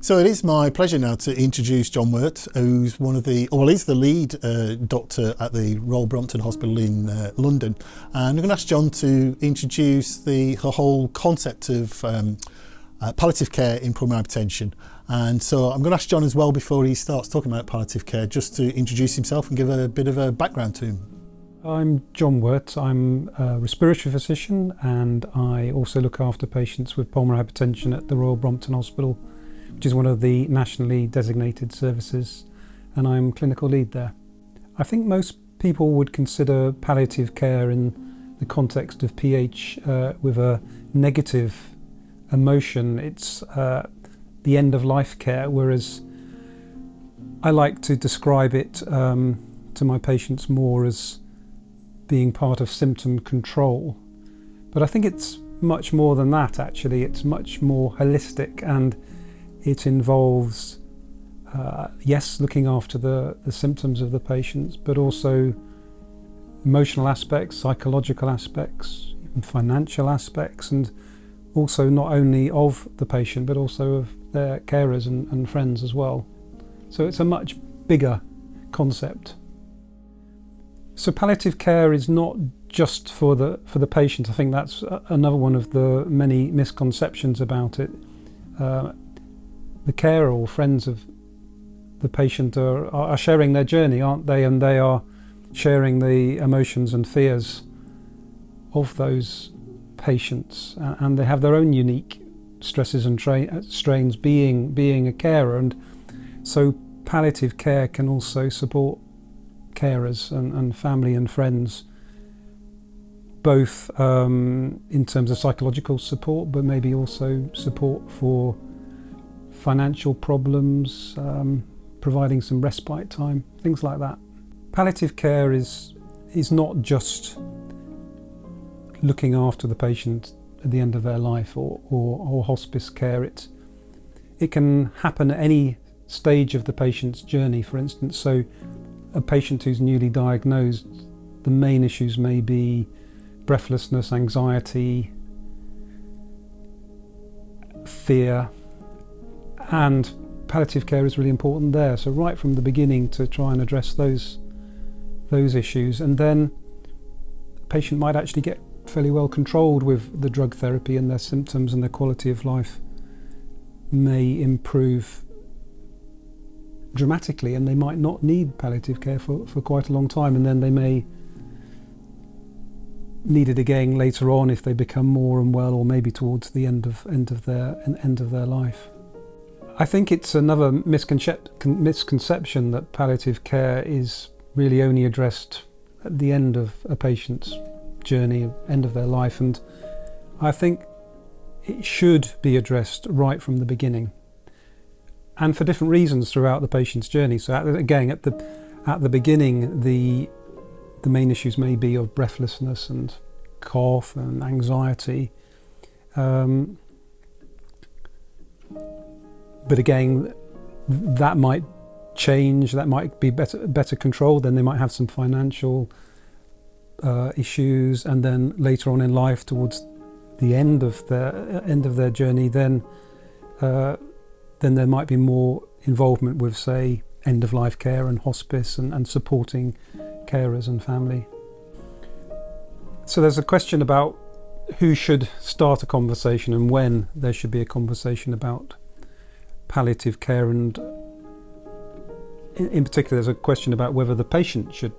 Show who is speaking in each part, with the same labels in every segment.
Speaker 1: So it is my pleasure now to introduce John Wort, who's he's the lead doctor at the Royal Brompton Hospital in London. And I'm going to ask John to introduce the whole concept of palliative care in pulmonary hypertension. And so I'm going to ask John as well, before he starts talking about palliative care, just to introduce himself and give a bit of a background to him.
Speaker 2: I'm John Wort. I'm a respiratory physician, and I also look after patients with pulmonary hypertension at the Royal Brompton Hospital, which is one of the nationally designated services, and I'm clinical lead there. I think most people would consider palliative care in the context of PH with a negative emotion. It's the end of life care, whereas I like to describe it to my patients more as being part of symptom control. But I think it's much more than that, actually. It's much more holistic, and it involves, yes, looking after the symptoms of the patients, but also emotional aspects, psychological aspects, even financial aspects, and also not only of the patient, but also of their carers and friends as well. So it's a much bigger concept. So palliative care is not just for the patient. I think that's another one of the many misconceptions about it. The carer or friends of the patient are sharing their journey, aren't they? And they are sharing the emotions and fears of those patients, and they have their own unique stresses and strains being a carer. And so palliative care can also support carers and family and friends, both in terms of psychological support, but maybe also support for financial problems, providing some respite time, things like that. Palliative care is not just looking after the patient at the end of their life or hospice care. It can happen at any stage of the patient's journey, for instance. So a patient who's newly diagnosed, the main issues may be breathlessness, anxiety, fear, and palliative care is really important there. So right from the beginning to try and address those issues, and then the patient might actually get fairly well controlled with the drug therapy, and their symptoms and their quality of life may improve dramatically, and they might not need palliative care for quite a long time, and then they may need it again later on if they become more unwell, or maybe towards the end of their life. I think it's another misconception that palliative care is really only addressed at the end of a patient's journey, end of their life, and I think it should be addressed right from the beginning, and for different reasons throughout the patient's journey. So again, at the beginning, the main issues may be of breathlessness and cough and anxiety. But again, that might change, that might be better controlled. Then they might have some financial issues, and then later on in life, towards the end of their journey, then there might be more involvement with, say, end of life care and hospice and supporting carers and family. So there's a question about who should start a conversation and when there should be a conversation about palliative care, and in particular there's a question about whether the patient should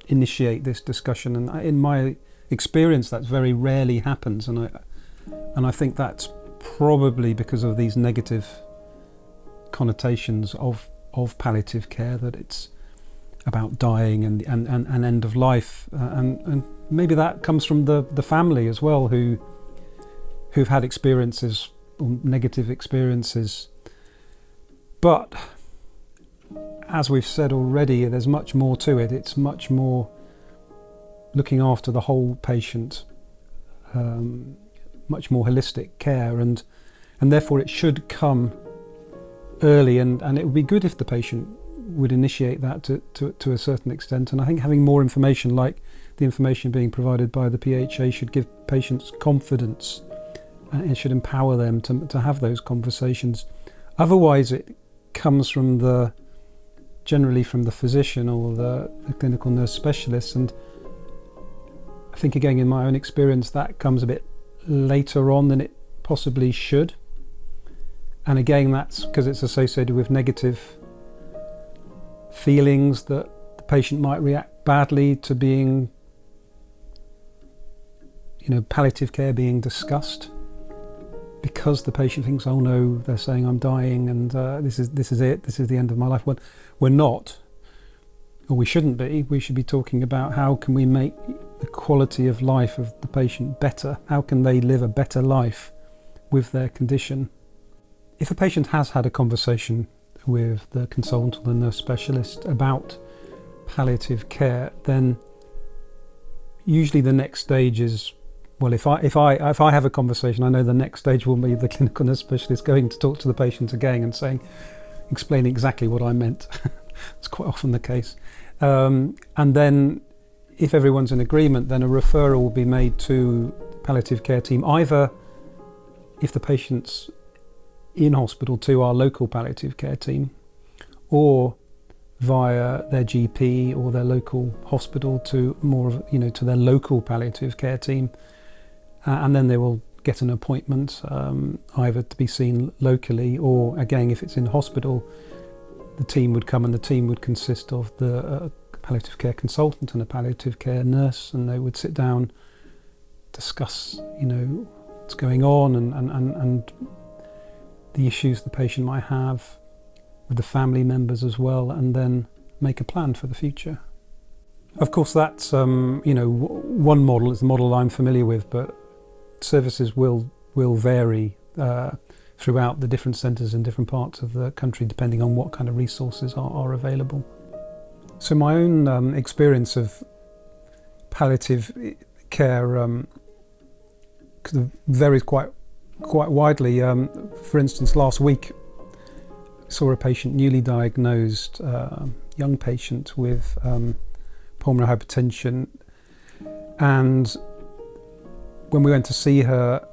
Speaker 2: initiate this discussion, and in my experience that very rarely happens, and I think that's probably because of these negative connotations of palliative care, that it's about dying and end of life, and maybe that comes from the family as well, who've had experiences, or negative experiences. But as we've said already, there's much more to it. It's much more looking after the whole patient, much more holistic care, and therefore it should come early, and it would be good if the patient would initiate that to a certain extent. And I think having more information, like the information being provided by the PHA, should give patients confidence, and it should empower them to have those conversations Otherwise, it comes from generally from the physician or the clinical nurse specialist, and I think again in my own experience that comes a bit later on than it possibly should. And again, that's because it's associated with negative feelings that the patient might react badly to being, palliative care being discussed, because the patient thinks, oh no, they're saying I'm dying and this is it, this is the end of my life. Well, we're not, or we shouldn't be. We should be talking about how can we make the quality of life of the patient better? How can they live a better life with their condition? If a patient has had a conversation with the consultant or the nurse specialist about palliative care, then usually the next stage is, well, if I have a conversation, I know the next stage will be the clinical nurse specialist going to talk to the patient again and explaining exactly what I meant. It's quite often the case. And then if everyone's in agreement, then a referral will be made to the palliative care team, either if the patient's in hospital to our local palliative care team, or via their GP or their local hospital to to their local palliative care team, and then they will get an appointment either to be seen locally, or again if it's in hospital, the team would come, and the team would consist of the palliative care consultant and a palliative care nurse, and they would sit down, discuss what's going on and the issues the patient might have with the family members as well, and then make a plan for the future. Of course, that's one model. It's the model I'm familiar with, but services will vary throughout the different centres in different parts of the country, depending on what kind of resources are available. So my own experience of palliative care varies quite widely. For instance, last week I saw a patient, newly diagnosed, young patient with pulmonary hypertension, and when we went to see her,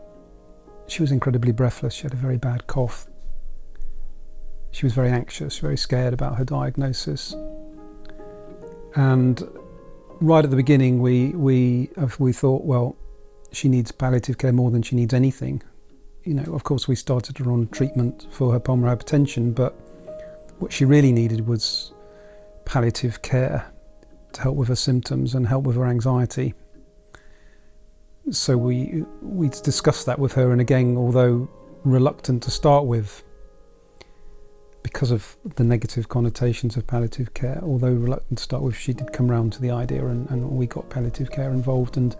Speaker 2: she was incredibly breathless. She had a very bad cough. She was very anxious, very scared about her diagnosis. And right at the beginning, we thought, well, she needs palliative care more than she needs anything. Of course, we started her on treatment for her pulmonary hypertension, but what she really needed was palliative care to help with her symptoms and help with her anxiety. So we discussed that with her, and again, although reluctant to start with, because of the negative connotations of palliative care, although reluctant to start with, she did come round to the idea, and we got palliative care involved, and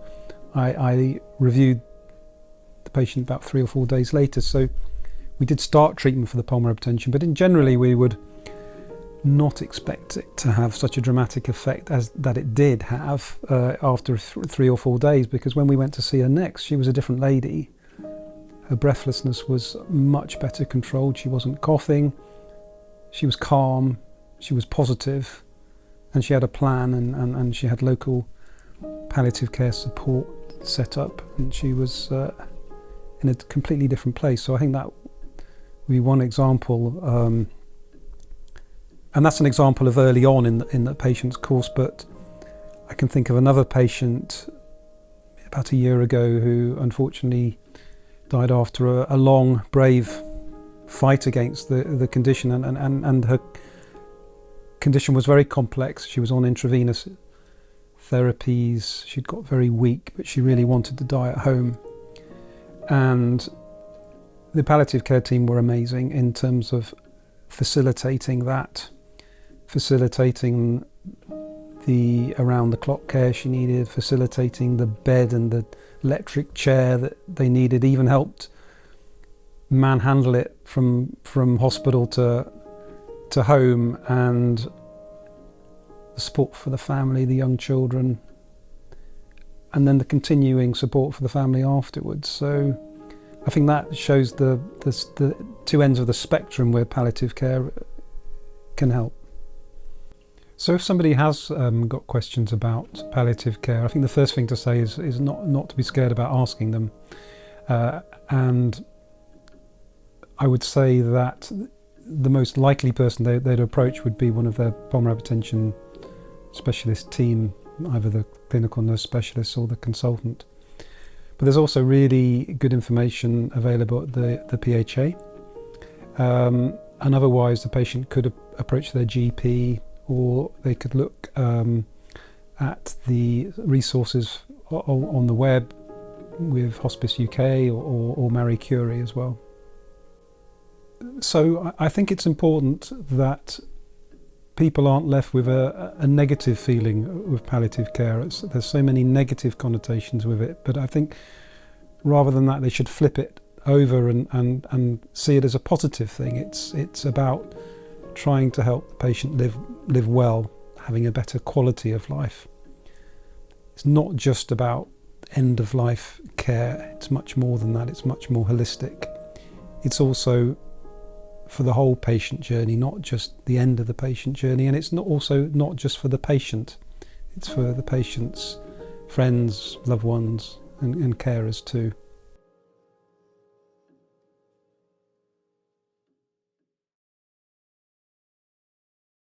Speaker 2: I reviewed the patient about 3 or 4 days later. So we did start treatment for the pulmonary hypertension, but generally we would not expect it to have such a dramatic effect as that it did have after 3 or 4 days, because when we went to see her next, she was a different lady. Her breathlessness was much better controlled. She wasn't coughing, she was calm, she was positive, and she had a plan, and she had local palliative care support set up, and she was in a completely different place. So I think that would be one example, and that's an example of early on in the patient's course. But I can think of another patient about a year ago who unfortunately died after a long, brave fight against the condition, and her condition was very complex. She was on intravenous therapies, she'd got very weak, but she really wanted to die at home. And the palliative care team were amazing in terms of facilitating the around-the-clock care she needed, facilitating the bed and the electric chair that they needed, even helped manhandle it from hospital to home, and the support for the family, the young children, and then the continuing support for the family afterwards. So I think that shows the two ends of the spectrum where palliative care can help. So if somebody has got questions about palliative care, I think the first thing to say is not to be scared about asking them. And I would say that the most likely person they'd approach would be one of their pulmonary hypertension specialist team, either the clinical nurse specialist or the consultant. But there's also really good information available at the PHA. And otherwise the patient could approach their GP, or they could look at the resources on the web with Hospice UK or Marie Curie as well. So I think it's important that people aren't left with a negative feeling with palliative care. There's so many negative connotations with it, but I think rather than that they should flip it over and see it as a positive thing. It's about trying to help the patient live well, having a better quality of life. It's not just about end of life care, it's much more than that, it's much more holistic. It's also for the whole patient journey, not just the end of the patient journey, and it's not just for the patient, it's for the patient's friends, loved ones and carers too.